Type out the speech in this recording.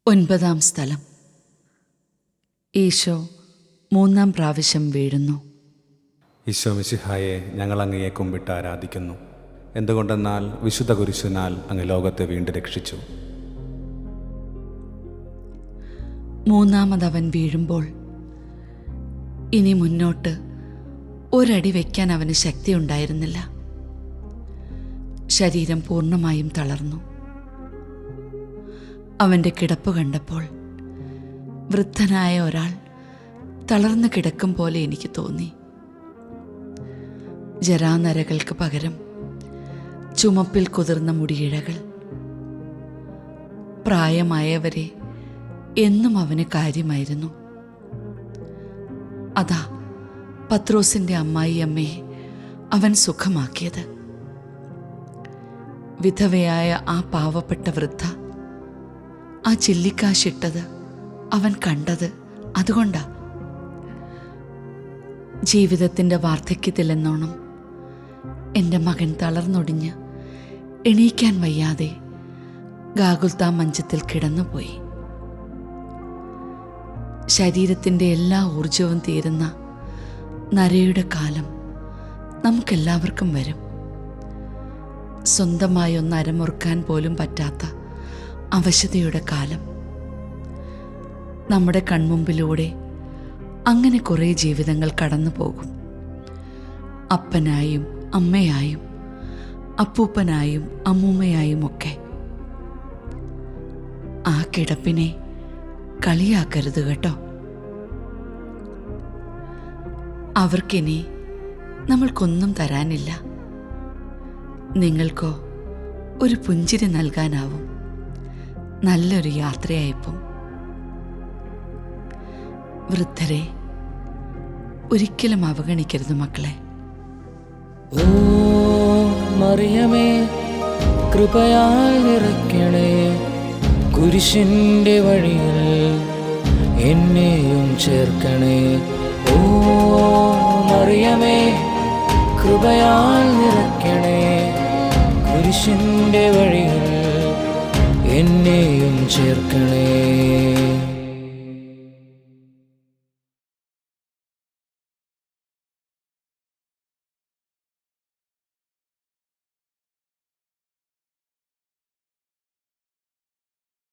9-ാം സ്ഥലം. ഈശോ 3-ാം പ്രാവശ്യം വീഴുന്നു. ഈശോ മിശിഹായെ, ഞങ്ങൾ അങ്ങയെ കുമ്പിട്ട് ആരാധിക്കുന്നു. എന്തുകൊണ്ടെന്നാൽ വിശുദ്ധ കുരിശിനാൽ അങ്ങ് ലോകത്തെ വീണ്ടും രക്ഷിച്ചു. 3-ാമതവൻ വീഴുമ്പോൾ ഇനി മുന്നോട്ട് ഒരടി വയ്ക്കാൻ അവന് ശക്തിയുണ്ടായിരുന്നില്ല. ശരീരം പൂർണ്ണമായും തളർന്നു. അവൻ്റെ കിടപ്പ് കണ്ടപ്പോൾ വൃദ്ധനായ ഒരാൾ തളർന്നു കിടക്കും പോലെ എനിക്ക് തോന്നി. ജരാനരകൾക്ക് പകരം ചുമപ്പിൽ കുതിർന്ന മുടിയിഴകൾ. പ്രായമായവരെ എന്നും അവന് കാര്യമായിരുന്നു. അതാ പത്രോസിൻ്റെ അമ്മായിയമ്മയെ അവൻ സുഖമാക്കിയത്. വിധവയായ ആ പാവപ്പെട്ട വൃദ്ധ ആ ചില്ലിക്കാശിട്ടത് അവൻ കണ്ടത് അതുകൊണ്ടാ. ജീവിതത്തിൻ്റെ വാർദ്ധക്യത്തിലെന്നോണം എൻ്റെ മകൻ തളർന്നൊടിഞ്ഞ് എണീക്കാൻ വയ്യാതെ ഗാഗുൽത്താ മഞ്ചത്തിൽ കിടന്നുപോയി. ശരീരത്തിൻ്റെ എല്ലാ ഊർജവും തീരുന്ന നരയുടെ കാലം നമുക്കെല്ലാവർക്കും വരും. സ്വന്തമായി ഒന്ന് അരമുറുക്കാൻ പോലും പറ്റാത്ത അവശതയുടെ കാലം. നമ്മുടെ കൺമുമ്പിലൂടെ അങ്ങനെ കുറേ ജീവിതങ്ങൾ കടന്നു പോകും. അപ്പനായും അമ്മയായും അപ്പൂപ്പനായും അമ്മൂമ്മയായും ഒക്കെ. ആ കിടപ്പിനെ കളിയാക്കരുത് കേട്ടോ. അവർക്കിനി നമ്മൾക്കൊന്നും തരാനില്ല. നിങ്ങൾക്കോ ഒരു പുഞ്ചിരി നൽകാനാവും. നല്ലൊരു യാത്രയായപ്പം. വൃദ്ധരെ ഒരിക്കലും അവഗണിക്കരുത് മക്കളെ. ഓ മറിയമേ, കൃപയാൽ നിറയ്ക്കണേ, കുരിശിൻ്റെ വഴിയിൽ എന്നെയും ചേർക്കണേ. ഓ മറിയമേ, കൃപയാൽ നിറയ്ക്കണേ, കുരിശിൻ്റെ വഴിയിൽ എന്നെയും ചേർക്കണേ.